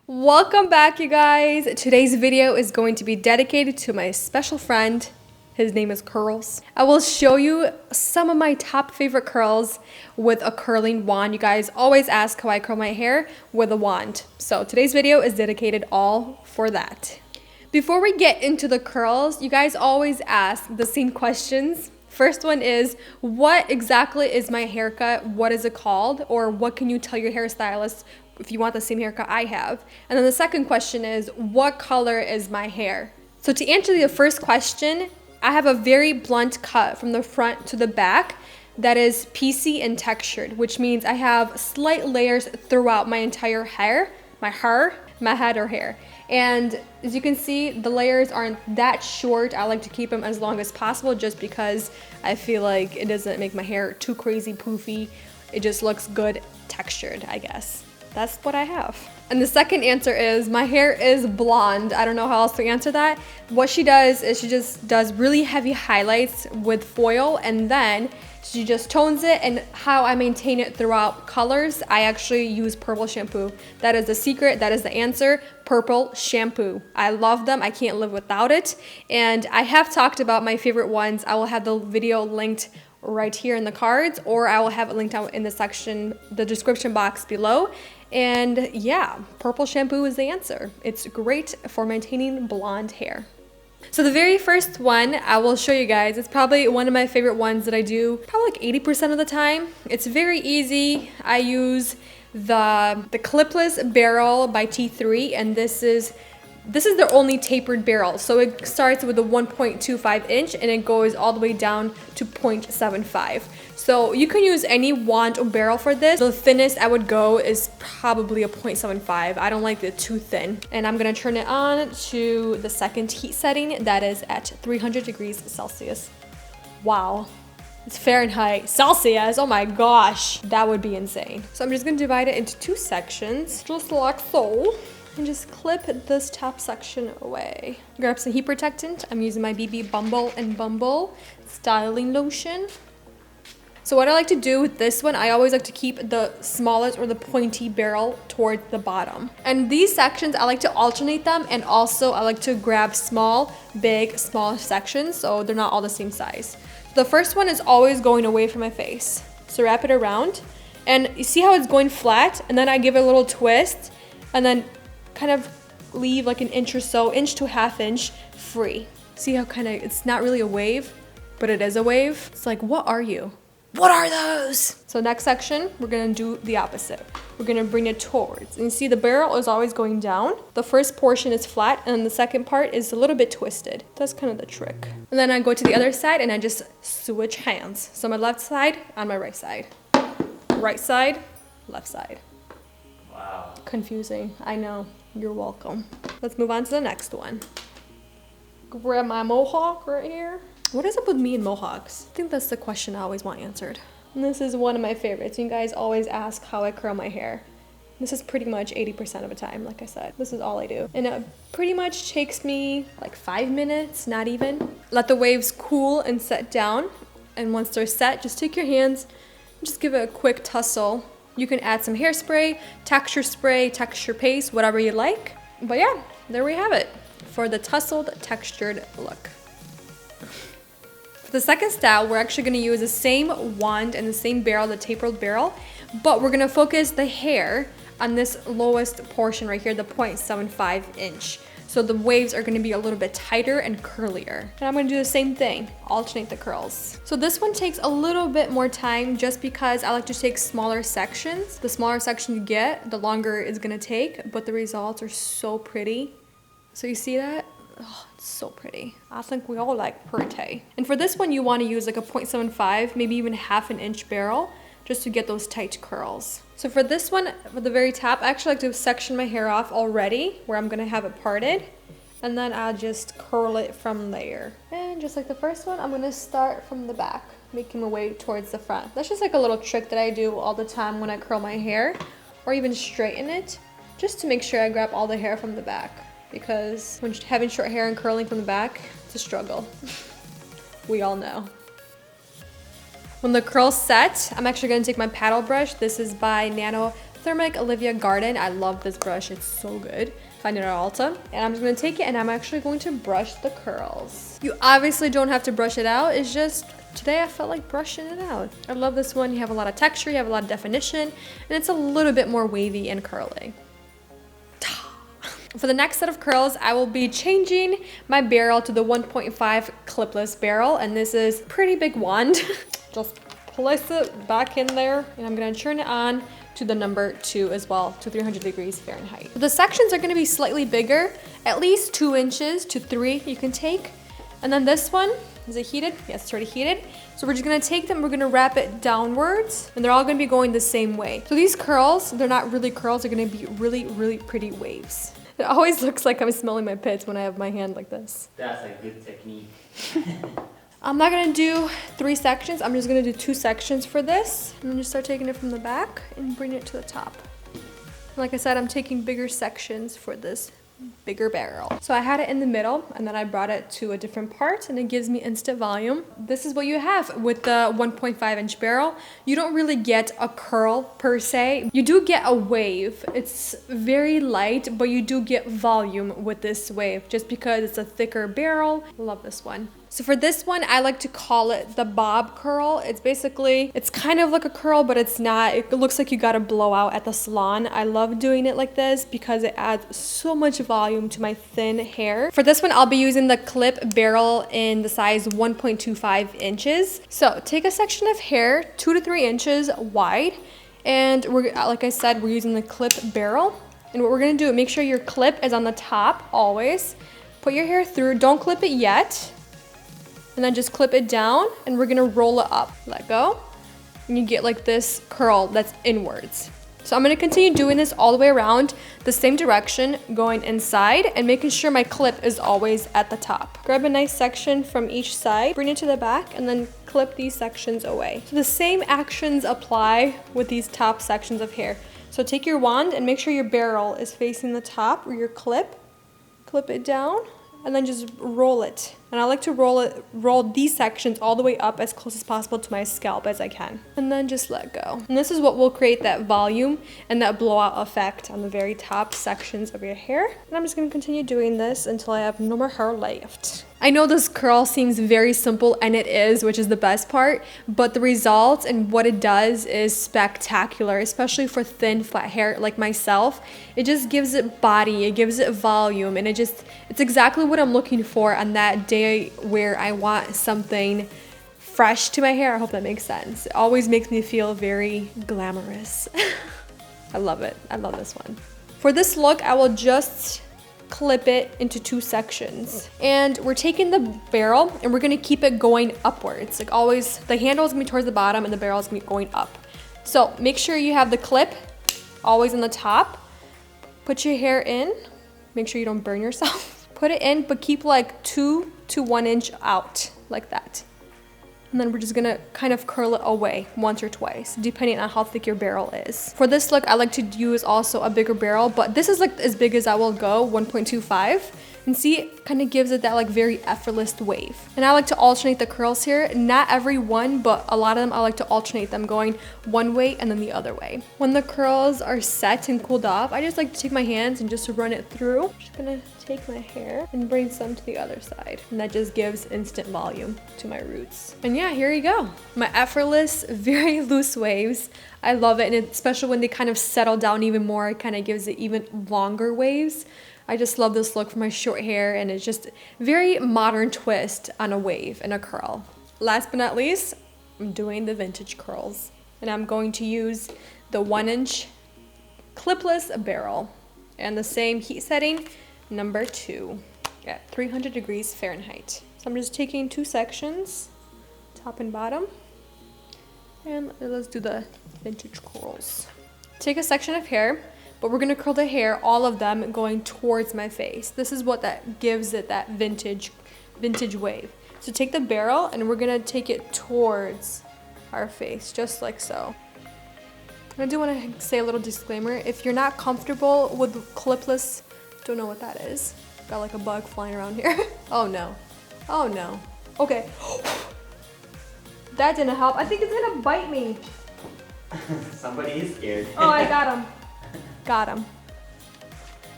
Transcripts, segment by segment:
Welcome back, you guys. Today's video is going to be dedicated to my special friend. His name is Curls. I will show you some of my top favorite curls with a curling wand. You guys always ask how I curl my hair with a wand. So today's video is dedicated all for that. Before we get into the curls, you guys always ask the same questions. First one is, what exactly is my haircut? What is it called? Or what can you tell your hairstylist if you want the same haircut I have? And then the second question is, what color is my hair? So to answer the first question, I have a very blunt cut from the front to the back that is piecey and textured, which means I have slight layers throughout my entire hair, my head or hair. And as you can see, the layers aren't that short. I like to keep them as long as possible just because I feel like it doesn't make my hair too crazy poofy. It just looks good textured, I guess. That's what I have. And the second answer is my hair is blonde. I don't know how else to answer that. What she does is she just does really heavy highlights with foil, and then she just tones it. And how I maintain it throughout colors, I actually use purple shampoo. That is the secret, that is the answer, purple shampoo. I love them, I can't live without it. And I have talked about my favorite ones. I will have the video linked right here in the cards, or I will have it linked out in the section, the description box below. And yeah, purple shampoo is the answer. It's great for maintaining blonde hair. So the very first one I will show you guys, it's probably one of my favorite ones that I do probably like 80% of the time. It's very easy. I use the clipless Barrell by T3, and this is their only tapered barrel. So it starts with a 1.25 inch and it goes all the way down to 0.75. So you can use any wand or barrel for this. The thinnest I would go is probably a 0.75. I don't like it too thin. And I'm gonna turn it on to the second heat setting, that is at 300 degrees Celsius. Wow. It's Fahrenheit. Celsius, oh my gosh. That would be insane. So I'm just gonna divide it into two sections, just like so. And just clip this top section away. Grab some heat protectant. I'm using my Bumble and Bumble styling lotion. So what I like to do with this one, I always like to keep the smallest or the pointy barrel toward the bottom. And these sections, I like to alternate them, and also I like to grab small, big, small sections so they're not all the same size. The first one is always going away from my face. So wrap it around, and you see how it's going flat, and then I give it a little twist, and then kind of leave like an inch or so, inch to half inch free. See how kind of, it's not really a wave, but it is a wave. It's like, what are you? What are those? So next section, we're gonna do the opposite. We're gonna bring it towards. And you see the barrel is always going down. The first portion is flat and the second part is a little bit twisted. That's kind of the trick. And then I go to the other side and I just switch hands. So my left side on my right side. Right side, left side. Wow. Confusing, I know. You're welcome. Let's move on to the next one. Grab my mohawk right here. What is up with me and mohawks? I think that's the question I always want answered. And this is one of my favorites. You guys always ask how I curl my hair. This is pretty much 80% of the time, like I said. This is all I do. And it pretty much takes me like 5 minutes, not even. Let the waves cool and set down. And once they're set, just take your hands and just give it a quick tussle. You can add some hairspray, texture paste, whatever you like. But yeah, there we have it for the tussled textured look. For the second style, we're actually gonna use the same wand and the same barrel, the tapered barrel, but we're gonna focus the hair on this lowest portion right here, the 0.75 inch. So the waves are gonna be a little bit tighter and curlier. And I'm gonna do the same thing, alternate the curls. So this one takes a little bit more time just because I like to take smaller sections. The smaller section you get, the longer it's gonna take, but the results are so pretty. So you see that? Oh, it's so pretty. I think we all like pretty. And for this one, you wanna use like a 0.75, maybe even half an inch barrel, just to get those tight curls. So for this one, for the very top, I actually like to section my hair off already, where I'm gonna have it parted, and then I'll just curl it from there. And just like the first one, I'm gonna start from the back, making my way towards the front. That's just like a little trick that I do all the time when I curl my hair, or even straighten it, just to make sure I grab all the hair from the back. Because when having short hair and curling from the back, it's a struggle. We all know. When the curl's set, I'm actually gonna take my paddle brush. This is by Nano Thermic Oliva Garden. I love this brush, it's so good. Find it at Ulta. And I'm just gonna take it and I'm actually going to brush the curls. You obviously don't have to brush it out, it's just today I felt like brushing it out. I love this one. You have a lot of texture, you have a lot of definition, and it's a little bit more wavy and curly. For the next set of curls, I will be changing my Barrell to the 1.5 clipless Barrell, and this is pretty big wand. Just place it back in there, and I'm gonna turn it on to the number 2 as well, to 300 degrees Fahrenheit. The sections are gonna be slightly bigger, at least 2 inches to 3 you can take. And then this one, is it heated? Yes, it's already heated. So we're just gonna take them, we're gonna wrap it downwards, and they're all gonna be going the same way. So these curls, they're not really curls, they're gonna be really, really pretty waves. It always looks like I'm smelling my pits when I have my hand like this. That's a good technique. I'm not gonna do 3 sections, I'm just gonna do 2 sections for this. And then just start taking it from the back and bring it to the top. Like I said, I'm taking bigger sections for this bigger Barrell. So I had it in the middle and then I brought it to a different part and it gives me instant volume. This is what you have with the 1.5 inch Barrell. You don't really get a curl per se. You do get a wave. It's very light, but you do get volume with this wave just because it's a thicker Barrell. I love this one. So for this one, I like to call it the bob curl. It's basically, it's kind of like a curl, but it's not. It looks like you got a blowout at the salon. I love doing it like this because it adds so much volume to my thin hair. For this one, I'll be using the clip Barrell in the size 1.25 inches. So take a section of hair 2 to 3 inches wide. And we're, like I said, we're using the clip Barrell. And what we're gonna do, make sure your clip is on the top always. Put your hair through, don't clip it yet. And then just clip it down and we're gonna roll it up. Let go. And you get like this curl that's inwards. So I'm gonna continue doing this all the way around the same direction, going inside and making sure my clip is always at the top. Grab a nice section from each side, bring it to the back, and then clip these sections away. So the same actions apply with these top sections of hair. So take your wand and make sure your Barrell is facing the top or your clip it down, and then just roll it. And I like to roll these sections all the way up as close as possible to my scalp as I can. And then just let go. And this is what will create that volume and that blowout effect on the very top sections of your hair. And I'm just gonna continue doing this until I have no more hair left. I know this curl seems very simple, and it is, which is the best part, but the results and what it does is spectacular, especially for thin, flat hair like myself. It just gives it body, it gives it volume, and it's exactly what I'm looking for on that day where I want something fresh to my hair. I hope that makes sense. It always makes me feel very glamorous. I love it. I love this one. For this look, I will just clip it into 2 sections. And we're taking the Barrell and we're gonna keep it going upwards. Like always, the handle is gonna be towards the bottom and the Barrell is gonna be going up. So make sure you have the clip always on the top. Put your hair in. Make sure you don't burn yourself. Put it in, but keep like 2 to 1 inch out, like that. And then we're just gonna kind of curl it away once or twice, depending on how thick your Barrell is. For this look, I like to use also a bigger Barrell, but this is like as big as I will go, 1.25. And see, it kind of gives it that like very effortless wave. And I like to alternate the curls here. Not every one, but a lot of them I like to alternate them going one way and then the other way. When the curls are set and cooled off, I just like to take my hands and just run it through. I'm just gonna take my hair and bring some to the other side. And that just gives instant volume to my roots. And yeah, here you go. My effortless, very loose waves. I love it, and especially when they kind of settle down even more, it kind of gives it even longer waves. I just love this look for my short hair, and it's just very modern twist on a wave and a curl. Last but not least, I'm doing the vintage curls, and I'm going to use the 1 inch clipless Barrell and the same heat setting, number 2 at 300 degrees Fahrenheit. So I'm just taking 2 sections, top and bottom, and let's do the vintage curls. Take a section of hair, but we're gonna curl the hair, all of them going towards my face. This is what that gives it that vintage wave. So take the Barrell and we're gonna take it towards our face, just like so. I do wanna say a little disclaimer. If you're not comfortable with clipless, don't know what that is. Got like a bug flying around here. Oh no, oh no. Okay, that didn't help. I think it's gonna bite me. Somebody is scared. Oh, I got him. Got him.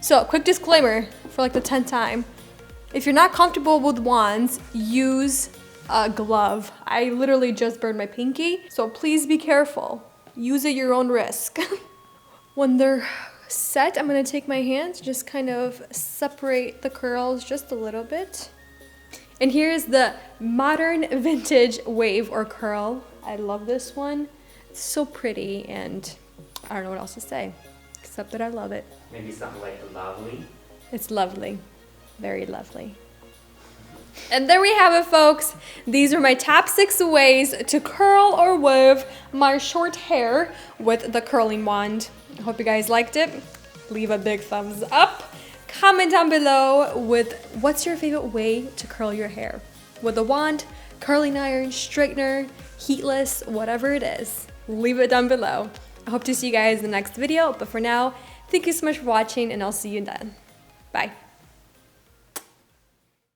So, quick disclaimer for like the 10th time. If you're not comfortable with wands, use a glove. I literally just burned my pinky, so please be careful. Use at your own risk. When they're set, I'm gonna take my hands, just kind of separate the curls just a little bit. And here's the modern vintage wave or curl. I love this one. It's so pretty, and I don't know what else to say, except that I love it. Maybe something like lovely. It's lovely. Very lovely. And there we have it, folks. These are my top 6 ways to curl or wave my short hair with the curling wand. I hope you guys liked it. Leave a big thumbs up. Comment down below with what's your favorite way to curl your hair. With a wand, curling iron, straightener, heatless, whatever it is. Leave it down below. I hope to see you guys in the next video, but for now, thank you so much for watching, and I'll see you then. Bye.